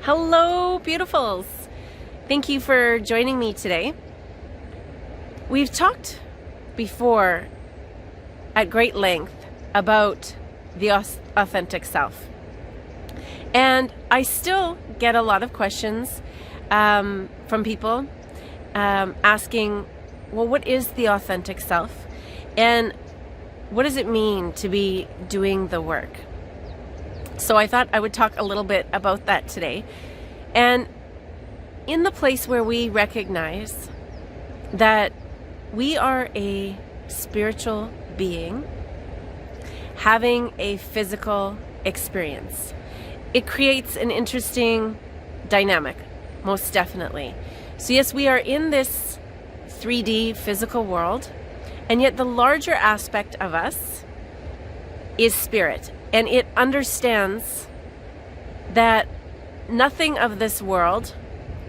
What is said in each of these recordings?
Hello, beautifuls. Thank you for joining me today. We've talked before at great length about the authentic self. And I still get a lot of questions from people asking, well, what is the authentic self? And what does it mean to be doing the work? So I thought I would talk a little bit about that today. And in the place where we recognize that we are a spiritual being having a physical experience, it creates an interesting dynamic, most definitely. So yes, we are in this 3D physical world, and yet the larger aspect of us is spirit. And it understands that nothing of this world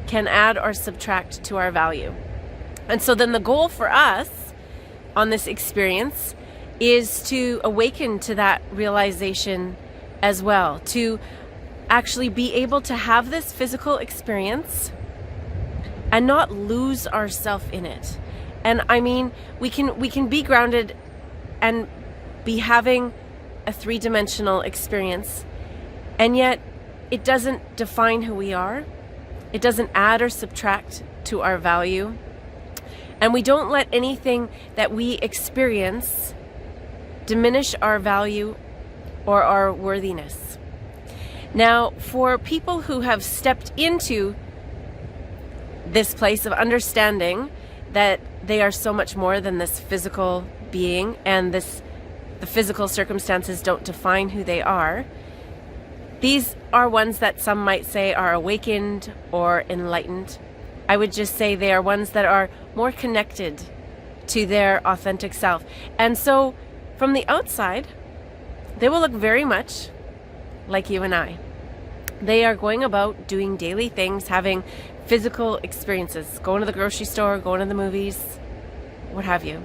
can add or subtract to our value. And so then the goal for us on this experience is to awaken to that realization as well, to actually be able to have this physical experience and not lose ourselves in it. And I mean, we can be grounded and be having a three-dimensional experience, and yet it doesn't define who we are. It doesn't add or subtract to our value. And we don't let anything that we experience diminish our value or our worthiness. Now, for people who have stepped into this place of understanding that they are so much more than this physical being, and the physical circumstances don't define who they are, these are ones that some might say are awakened or enlightened. I would just say they are ones that are more connected to their authentic self. And so from the outside, they will look very much like you and I. They are going about doing daily things, having physical experiences, going to the grocery store, going to the movies, what have you.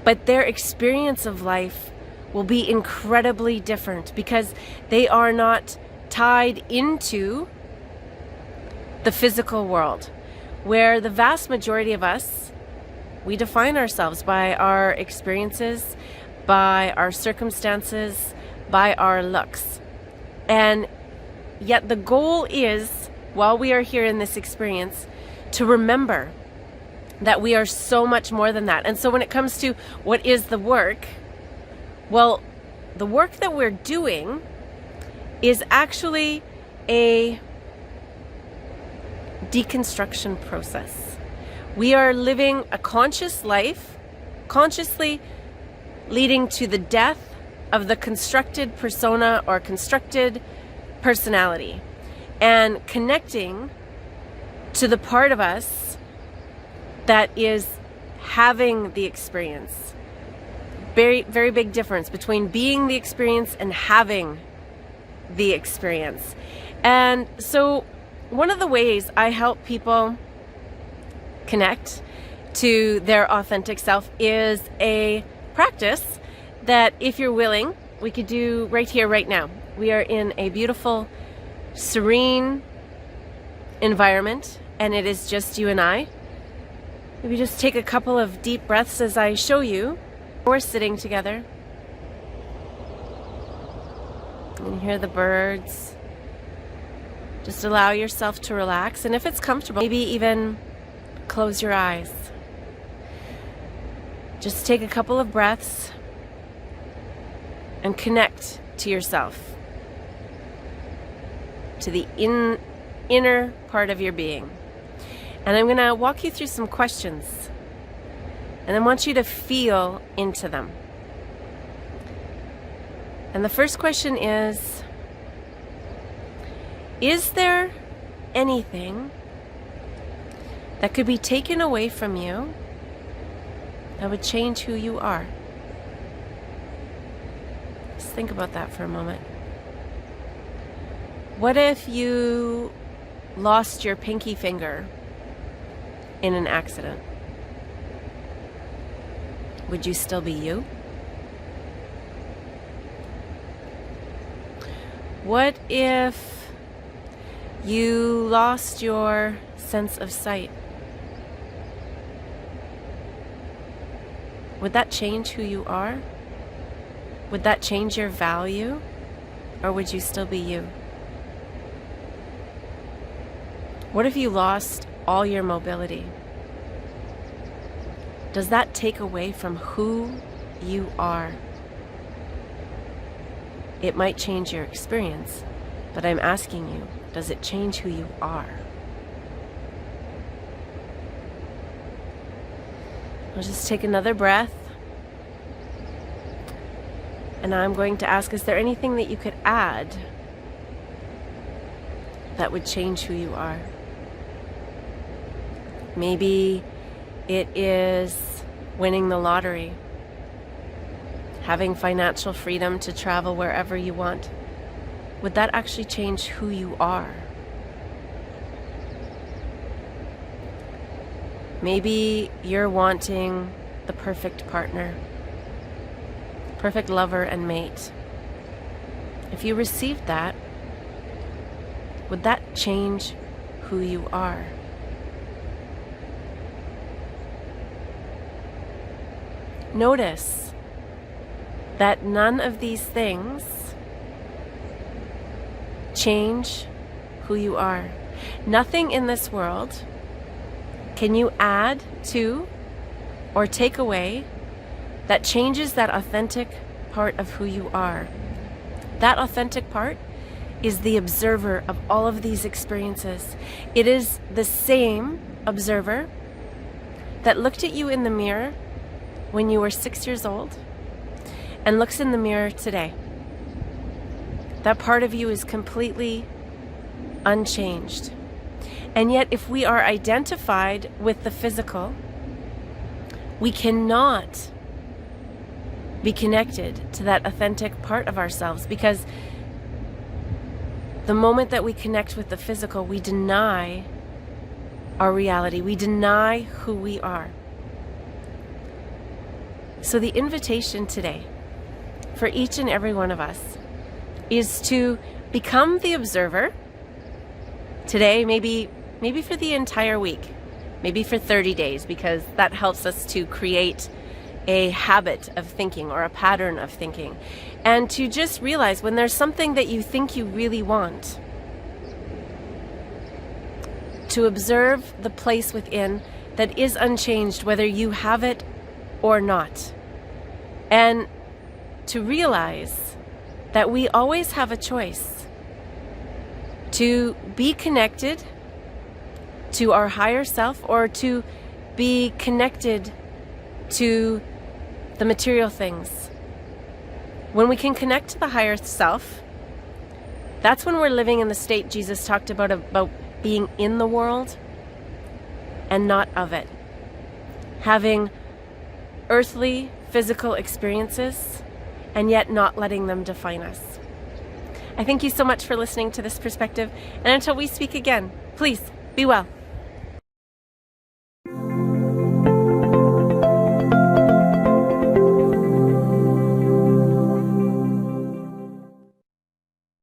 But their experience of life will be incredibly different because they are not tied into the physical world, where the vast majority of us, we define ourselves by our experiences, by our circumstances, by our looks. And yet the goal is, while we are here in this experience, to remember that we are so much more than that. And so when it comes to what is the work, well, the work that we're doing is actually a deconstruction process. We are living a conscious life, consciously leading to the death of the constructed persona or constructed personality, and connecting to the part of us that is having the experience. Very, very big difference between being the experience and having the experience. And so one of the ways I help people connect to their authentic self is a practice that, if you're willing, we could do right here, right now. We are in a beautiful, serene environment, and it is just you and I. Maybe just take a couple of deep breaths as I show you. We're sitting together. You can hear the birds. Just allow yourself to relax, and if it's comfortable, maybe even close your eyes. Just take a couple of breaths and connect to yourself, to the inner part of your being. And I'm going to walk you through some questions, and I want you to feel into them. And the first question is there anything that could be taken away from you that would change who you are? Just think about that for a moment. What if you lost your pinky finger in an accident? Would you still be you? What if you lost your sense of sight, would that change who you are? Would that change your value? Or would you still be you? What if you lost all your mobility? Does that take away from who you are? It might change your experience, but I'm asking you, does it change who you are? I'll just take another breath. And I'm going to ask, is there anything that you could add that would change who you are? Maybe it is winning the lottery, having financial freedom to travel wherever you want. Would that actually change who you are? Maybe you're wanting the perfect partner, perfect lover and mate. If you received that, would that change who you are? Notice that none of these things change who you are. Nothing in this world can you add to or take away that changes that authentic part of who you are. That authentic part is the observer of all of these experiences. It is the same observer that looked at you in the mirror when you were 6 years old and looks in the mirror today. That part of you is completely unchanged. And yet, if we are identified with the physical, we cannot be connected to that authentic part of ourselves, because the moment that we connect with the physical, we deny our reality. We deny who we are. So the invitation today for each and every one of us is to become the observer today, maybe for the entire week, maybe for 30 days, because that helps us to create a habit of thinking or a pattern of thinking. And to just realize when there's something that you think you really want, to observe the place within that is unchanged, whether you have it or not. And to realize that we always have a choice to be connected to our higher self or to be connected to the material things. When we can connect to the higher self, that's when we're living in the state Jesus talked about being in the world and not of it. Having earthly, physical experiences and yet not letting them define us. I thank you so much for listening to this perspective, and until we speak again, please be well.